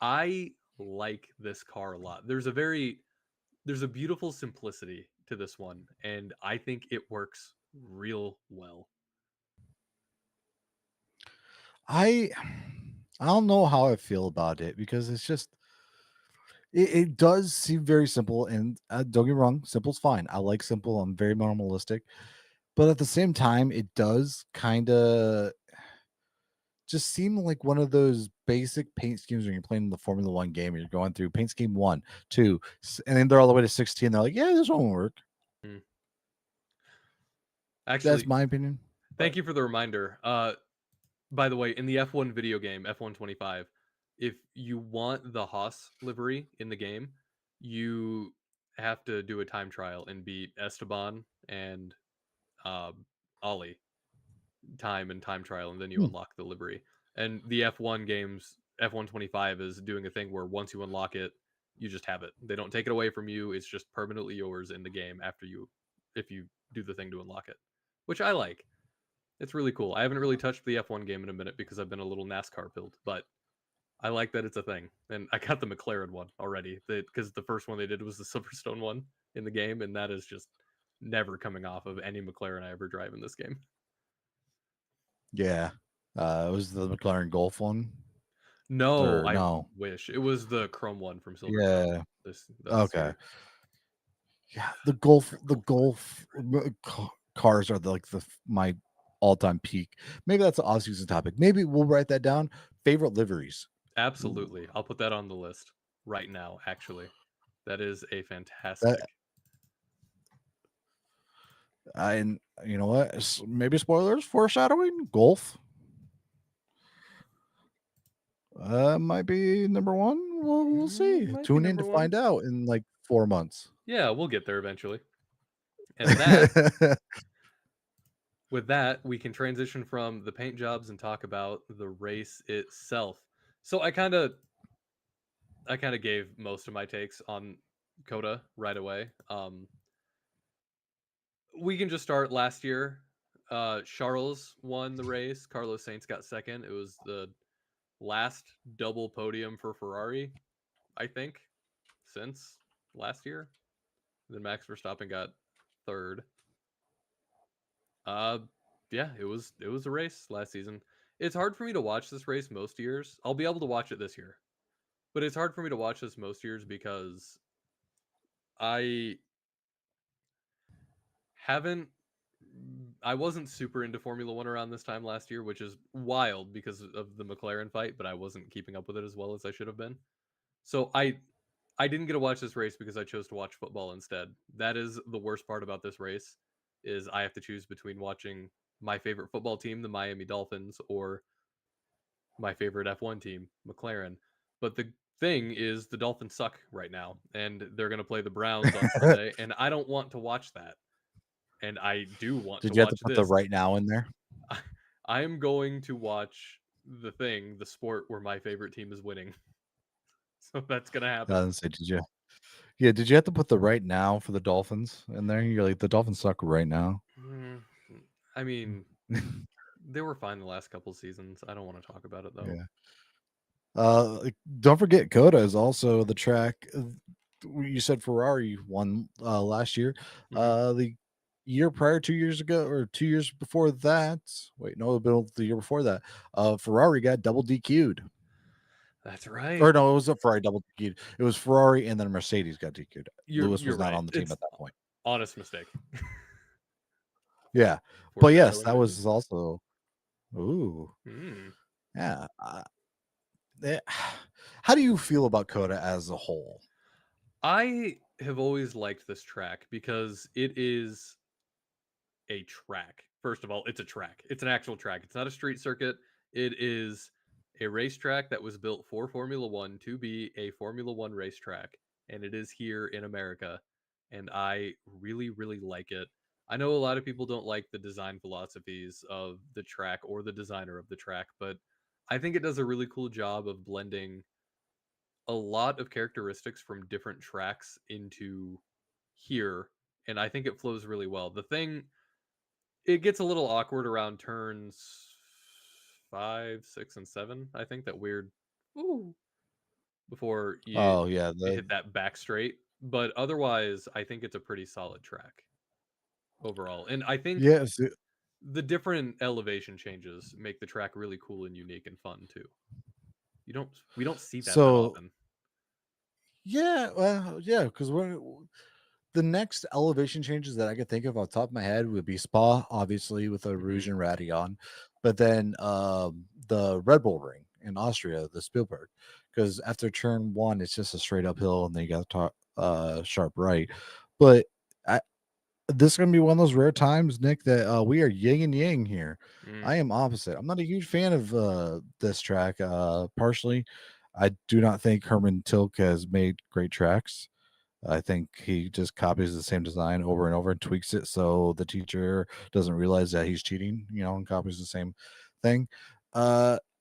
I like this car a lot. There's a beautiful simplicity to this one, and I think it works real well. I I don't know how I feel about it because it's just it does seem very simple and don't get me wrong, simple's fine. I like simple. I'm very minimalistic, but at the same time, it does kind of just seem like one of those basic paint schemes when you're playing the Formula One game and you're going through paint scheme one, two, and then they're all the way to 16. They're like, yeah, this won't work. Mm. That's Actually, my opinion. thank But you for the reminder. By the way, in the F1 video game, F125, if you want the Haas livery in the game, you have to do a time trial and beat Esteban and uh, Ollie time and time trial, and then you hmm, unlock the livery. And the F1 games, F125 is doing a thing where once you unlock it, you just have it. They don't take it away from you. It's just permanently yours in the game after if you do the thing to unlock it, which I like. It's really cool. I haven't really touched the F1 game in a minute because I've been a little NASCAR pilled, but I like that it's a thing. And I got the McLaren one already because the first one they did was the Silverstone one in the game, and that is just never coming off of any McLaren I ever drive in this game. yeah, it was the McLaren Golf one, No, or I no? wish it was the Chrome one from Silverstone. Yeah, This okay. year. Yeah, Favorite Golf car. cars are like my all-time peak. Maybe that's an off-season topic. Maybe we'll write that down. Favorite liveries. Ooh, Absolutely, I'll put that on the list right now. Actually, that is a that fantastic. and you know what? Maybe spoilers, foreshadowing. Golf might be number one. We'll Mm, see. might be Tune in to number one. find out in like 4 months. Yeah, we'll get there eventually. And that with that, we can transition from the paint jobs and talk about the race itself. So I kind of gave most of my takes on COTA right away. We can just start last year. Charles won the race. Carlos Sainz got second. It was the last double podium for Ferrari, I think, since last year. Then Max Verstappen got third. Uh, yeah, it was a race last season. It's hard for me to watch this race most years. I'll be able to watch it this year, but it's hard for me to watch this most years because I haven't. I wasn't super into Formula One around this time last year, which is wild because of the McLaren fight, but I wasn't keeping up with it as well as I should have been. So I didn't get to watch this race because I chose to watch football instead. That is the worst part about this race is I have to choose between watching my favorite football team, the Miami Dolphins, or my favorite F1 team, McLaren. But the thing is the Dolphins suck right now and they're going to play the Browns on Sunday and I don't want to watch that. And I do want to Did you have to watch put the this. right now in there? I am going to watch the sport where my favorite team is winning. So that's going to happen. Say, did you? Yeah, did you have to put the right now for the Dolphins in there? You're like the Dolphins suck right now. Mm, I mean, they were fine the last couple seasons. I don't want to talk about it though. Yeah. Don't forget, Coda is also the track. You said Ferrari won last year. Hmm. The year prior, 2 years ago, or 2 years before that. Wait, no, the year before that. Ferrari got double DQ'd. That's right. Or no, it was a Ferrari double DQ'd. It was Ferrari and then Mercedes got DQ'd. You're Lewis you're was not right. on the team It's at that point. honest mistake. Yeah, but yes, Foreshadowing, that maybe. was also. Ooh, Hmm. yeah. Eh, how do you feel about Coda as a whole? I have always liked this track because it is a track. First of all, it's a track. It's an actual track. It's not a street circuit. It is a racetrack that was built for Formula One to be a Formula One racetrack. And it is here in America. And I really, really like it. I know a lot of people don't like the design philosophies of the track or the designer of the track, but I think it does a really cool job of blending a lot of characteristics from different tracks into here. And I think it flows really well. It gets a little awkward around turns 5, 6, and 7. I think that weird ooh before you Oh yeah, hit that back straight. But otherwise, I think it's a pretty solid track overall. And I think yes. the different elevation changes make the track really cool and unique and fun too. We don't see that So often. yeah, well, yeah, because we're the next elevation changes that I could think of off the top of my head would be Spa, obviously with a Rouge Hmm. and Radeon, but then the Red Bull Ring in Austria, the Spielberg, because after turn one, it's just a straight uphill, and then you got to talk sharp right. But I, this is gonna be one of those rare times, Nick, that we are yin and yang here. Mm. I am opposite. I'm not a huge fan of this track. Partially, I do not think Herman Tilke has made great tracks. I think he just copies the same design over and over and tweaks it so the teacher doesn't realize that he's cheating, and copies the same thing.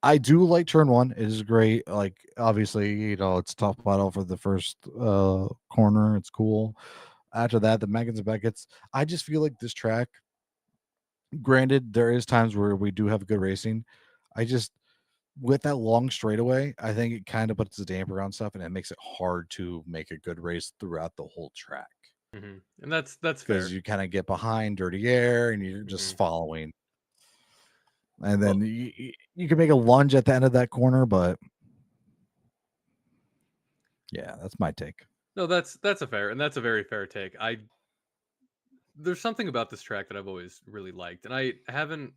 I do like turn one. It is great. Like obviously, it's top model for the first corner. It's cool. After that, the Megans and Beckett's. I just feel like this track, granted, there is times where we do have good racing. I just with that long straightaway, I think it kind of puts a damper on stuff and it makes it hard to make a good race throughout the whole track Hmm. And that's because fair. you kind of get behind dirty air and you're just Hmm. following. And then Well, you can make a lunge at the end of that corner, but yeah, that's my take. no, that's a fair and that's a very fair take. There's something about this track that I've always really liked, and I haven't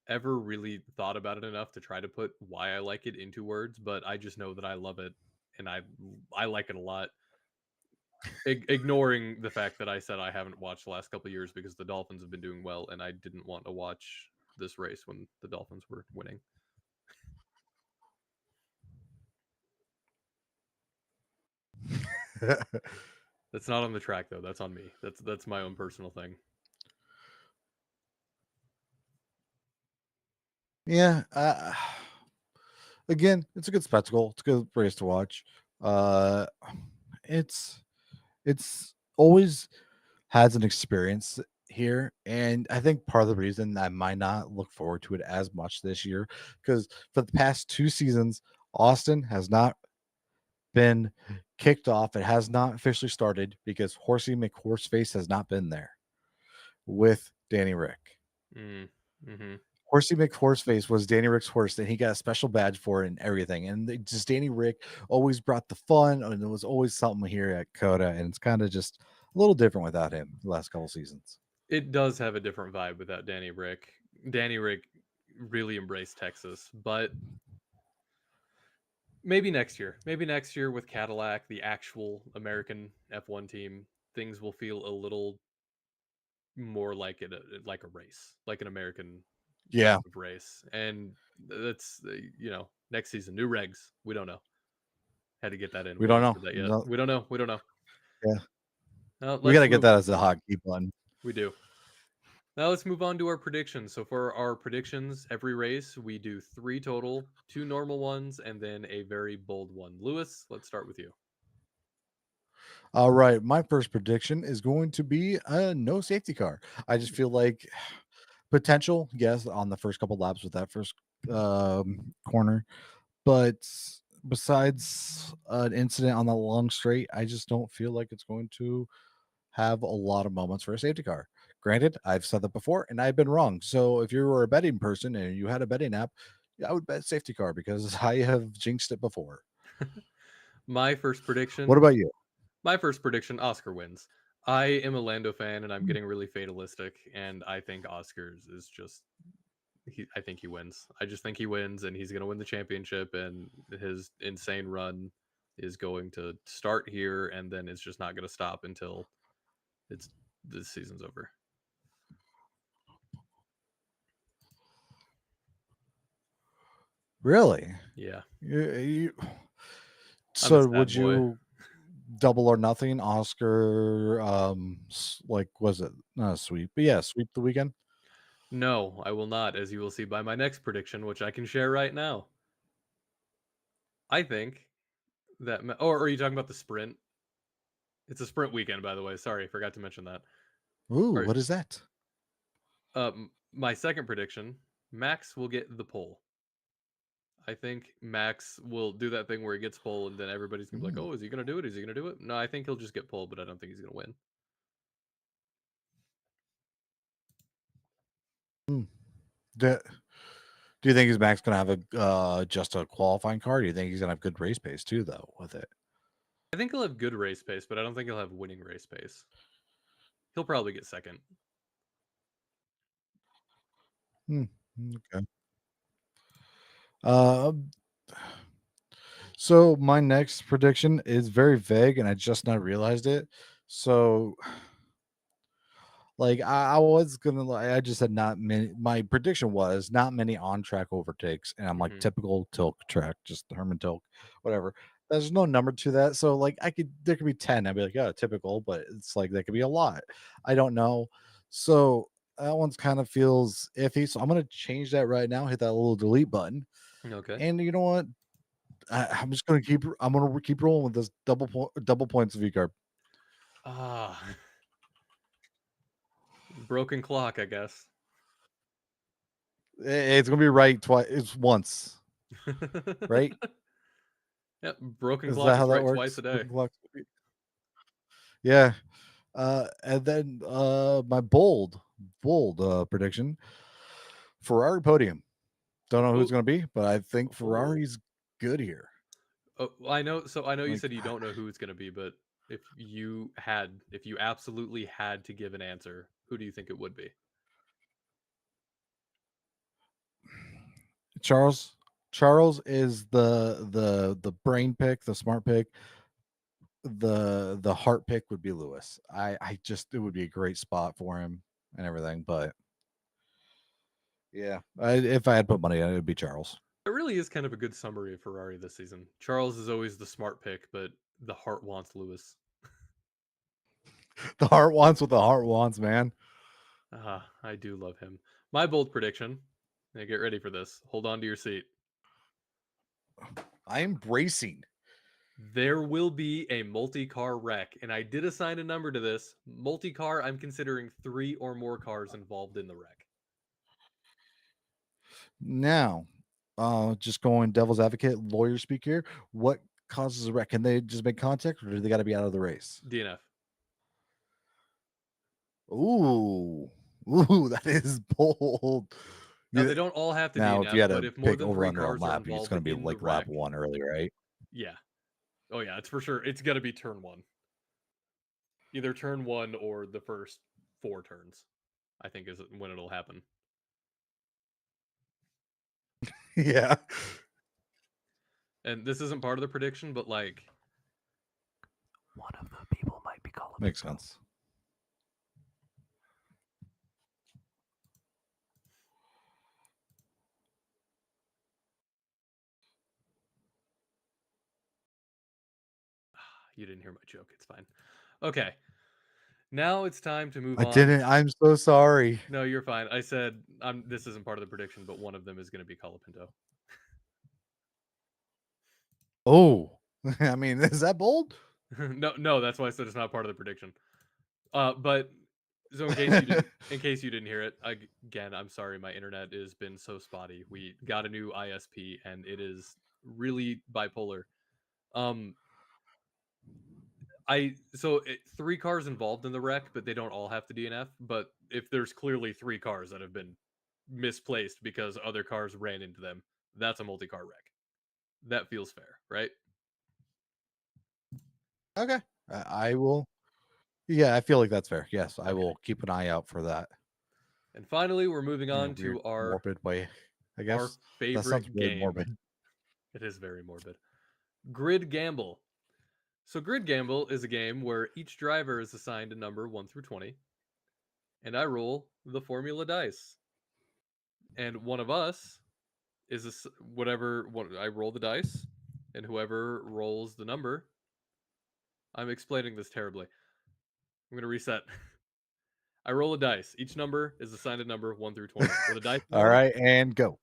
ever really thought about it enough to try to put why I like it into words, but I just know that I love it and I like it a lot. Ignoring the fact that I said I haven't watched the last couple of years because the Dolphins have been doing well and I didn't want to watch this race when the Dolphins were winning. That's not on the track though. That's on me. That's my own personal thing. Yeah. Again, it's a good spectacle. It's a good race to watch. Uh, it's it's always has an experience here, and I think part of the reason I might not look forward to it as much this year because for the past 2 seasons, Austin has not been kicked off. It has not officially started because Horsey McHorseface has not been there with Danny Rick. Mm, mm-hmm. Horsey McHorseface was Danny Rick's horse, and he got a special badge for it and everything. And just Danny Rick always brought the fun, and there was always something here at COTA, and it's kind of just a little different without him the last couple seasons. It does have a different vibe without Danny Rick. Danny Rick really embraced Texas, but maybe next year. Maybe next year with Cadillac, the actual American F1 team, things will feel a little more like a race, like an American type Yeah, of race. And that's next season, new regs. We don't know. Had to get that in. we We don't haven't know. said that yet. No, We don't know. We don't know. yeah, Now we let's gotta get move. that as a hotkey button. We do. Now let's move on to our predictions. So for our predictions, every race we do 3 total, 2 normal ones, and then a very bold one. Lewis, let's start with you. All right, my first prediction is going to be a no safety car. I just feel like potential, yes, on the first couple laps with that first corner, but besides an incident on the long straight, I just don't feel like it's going to have a lot of moments for a safety car. Granted, I've said that before and I've been wrong. So if you were a betting person and you had a betting app, yeah, I would bet safety car because I have jinxed it before. My first What prediction, about you? my first prediction, Oscar wins. I am a Lando fan and I'm getting really fatalistic and I think Oscars is just I think he wins. I just think he wins and he's going to win the championship and his insane run is going to start here and then it's just not going to stop until it's this season's over. Really? Yeah. You, I'm a so sad would boy. you double or nothing Oscar like was it not a sweep, but yeah, sweep the weekend? No, I will not, as you will see by my next prediction, which I can share right now. I think that. Or are you talking about the sprint? It's a sprint weekend, by the way. Sorry, forgot to mention that. Ooh, All right. what is that? My second prediction: Max will get the pole. I think Max will do that thing where he gets pole, and then everybody's gonna be like, Mm, "Oh, is he gonna do it? Is he gonna do it?" No, I think he'll just get pole, but I don't think he's gonna win. mm. Do, do you think is Max gonna have a just a qualifying car? Do you think he's gonna have good race pace too, though, with it? I think he'll have good race pace, but I don't think he'll have winning race pace. He'll probably get second. Hmm, okay. Uh, so my next prediction is very vague, and I just not realized it. So like I was gonna like I just said not many my prediction was not many on track overtakes, and I'm like Hmm. typical Tilk track, just Herman Tilk, whatever. There's no number to that. So like there could be 10. I'd be like, yeah, typical, but it's like that could be a lot. I don't know. So that one's kind of feels iffy. So I'm gonna change that right now, hit that little delete button. Okay. And you know what? I'm just gonna I'm gonna keep rolling with this double points V carb. Ah, broken clock, I guess. It's gonna be right twice. It's once, right? Yep, broken Is clock that how is that right twice works? a day. Broken clock. Yeah. And then my bold prediction: Ferrari podium. Don't know who it's Oh, gonna be, but I think oh, Ferrari's good here. oh, I know. So I know you Like said you don't know who it's going to be, but if you absolutely had to give an answer, who do you think it would be? Charles. Charles is the brain pick, the smart pick. The heart pick would be Lewis. I just it would be a great spot for him and everything, but yeah, if I had put money on it, it would be Charles. It really is kind of a good summary of Ferrari this season. Charles is always the smart pick, but the heart wants Lewis. The heart wants what the heart wants, man. I do love him. My bold prediction. Now get ready for this. Hold on to your seat. I am bracing. There will be a multi-car wreck, and I did assign a number to this. Multi-car, I'm considering 3 or more cars involved in the wreck. Now, just going devil's advocate, lawyer speak here. What causes a wreck? Can they just make contact, or do they got to be out of the race? DNF. Ooh, that is bold. Now, they don't all have to Now, if you DNF, had but to if more pick than over 3 under a cars are lap, it's involved going to be in the like lap wreck, 1 early, right? yeah. Oh, yeah, it's for sure. It's going to be turn 1. Either turn 1 or the first 4 turns, I think, is when it'll happen. Yeah. And this isn't part of the prediction, but like, one of the people might be called. Makes sense. You didn't hear my joke. It's fine. Okay. Now it's time to move I on. didn't. I'm so sorry. No, you're fine. I said this isn't part of the prediction, but one of them is going to be Colapinto. Oh, I mean, is that bold? No, that's why I said it's not part of the prediction. But so in case you didn't hear it, again, I'm sorry, my internet has been so spotty. We got a new ISP and it is really bipolar. Three cars involved in the wreck, but they don't all have to DNF. But if there's clearly 3 cars that have been misplaced because other cars ran into them, that's a multi-car wreck. That feels fair, right? Okay, I will. Yeah, I feel like that's fair. Yes, I Okay. will keep an eye out for that. And finally, we're moving In a on weird, to our morbid way, I guess. That sounds favorite really game. morbid. It is very morbid. Grid Gamble. So Grid Gamble is a game where each driver is assigned a number 1 through 20, and I roll the formula dice. And one of us is I roll the dice, and whoever rolls the number. I'm explaining this terribly. I'm going to reset. I roll a dice. Each number is assigned a number 1 through 20. Where the dice All lands, right, and go.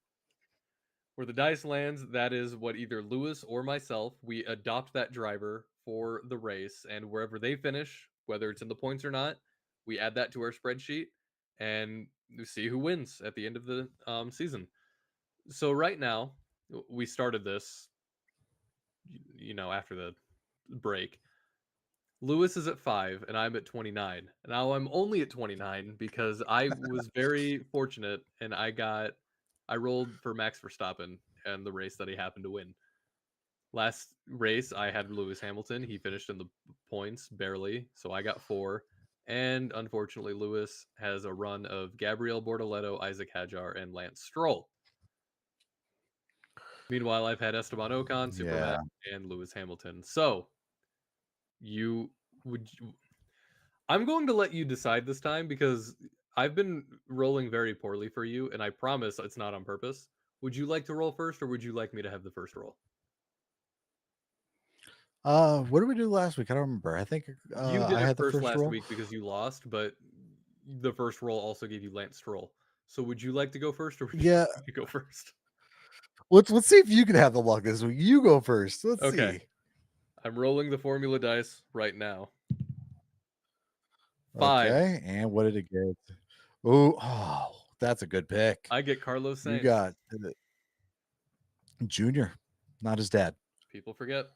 that is what either Lewis or myself, we adopt that driver for the race, and wherever they finish, whether it's in the points or not, we add that to our spreadsheet and see who wins at the end of the season. So right now, we started this, after the break. Lewis is at 5 and I'm at 29. Now I'm only at 29 because I was very fortunate and I rolled for Max Verstappen and the race that he happened to win. Last race I had Lewis Hamilton. He finished in the points barely, so I got 4. And unfortunately Lewis has a run of Gabriel Bortoleto, Isaac Hadjar, and Lance Stroll. Meanwhile, I've had Esteban Ocon, Superman, Yeah. and Lewis Hamilton. So you would I'm going to let you decide this time because I've been rolling very poorly for you, and I promise it's not on purpose. Would you like to roll first, or would you like me to have the first roll? What did we do last week? I don't remember. I think You did I it had the first first last roll. week because you lost, but the first roll also gave you Lance Stroll. So would you like to go first, or would you Yeah. like me to go first? Let's see if you can have the luck this week. You go first. Let's Okay, see. I'm rolling the formula dice right now. 5. Okay, and what did it get? Oh, that's a good pick. I get Carlos You Sainz. got Junior, not his dad. People forget.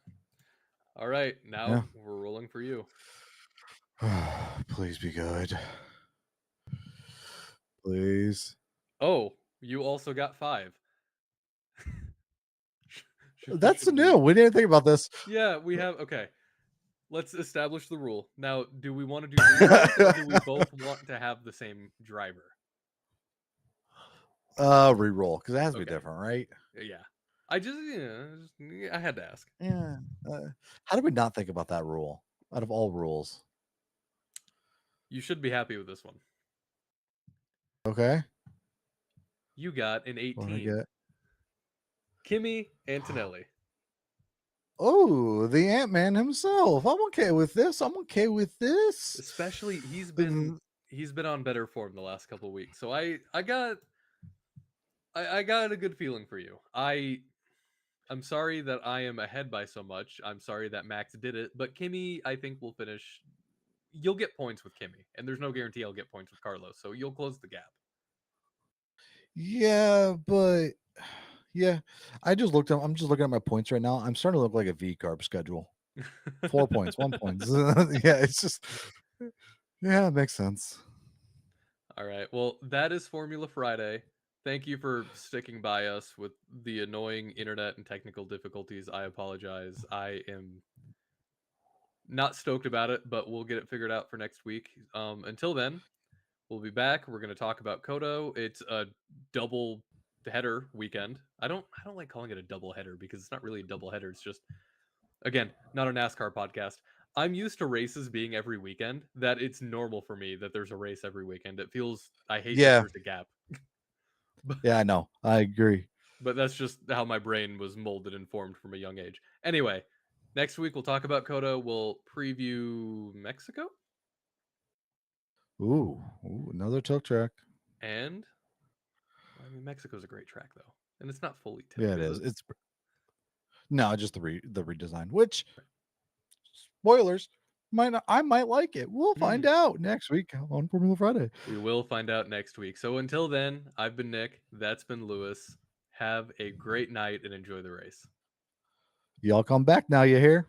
All right, now Yeah. we're rolling for you. Please be good. Please. Oh, you also got 5. That's the Should new. we? We didn't think about this. Yeah, we have. Okay, let's establish the rule. Now, do we want to do re-rolls or do we both want to have the same driver? Reroll because it has to be Okay, different, right? yeah. I I had to ask. Yeah. How did we not think about that rule out of all rules? You should be happy with this one. Okay. You got an What did I 18. get? Kimi Antonelli. Oh, the Ant-Man himself. I'm okay with this. I'm okay with this. Especially he's Uh, been on better form the last couple of weeks. So I got a good feeling for you. I'm sorry that I am ahead by so much. I'm sorry that Max did it, but Kimmy I think will finish. You'll get points with Kimmy, and there's no guarantee I'll get points with Carlos. So you'll close the gap. Yeah, but yeah, I'm just looking at my points right now. I'm starting to look like a V carb schedule. 4 points, 1 point. Yeah, it's just yeah, it makes sense. All right. Well, that is Formula Friday. Thank you for sticking by us with the annoying internet and technical difficulties. I apologize. I am not stoked about it, but we'll get it figured out for next week. Until then, we'll be back. We're going to talk about Kodo. It's a double header weekend. I don't like calling it a double header because it's not really a double header. It's just again, not a NASCAR podcast. I'm used to races being every weekend, that it's normal for me that there's a race every weekend. It feels I hate that Yeah, there's a gap. But yeah, I know. I agree. but that's just how my brain was molded and formed from a young age. Anyway, next week we'll talk about Coda. We'll preview Mexico Ooh, another tilt track. and I mean Mexico's a great track though. And it's not fully Yeah, tilt, it is is. it? It's no, just the redesign. Which spoilers I might like it. We'll Hmm. find out next week on Formula Friday. We will find out next week. So until then, I've been Nick. That's been Lewis. Have a great night and enjoy the race. Y'all come back now. You hear?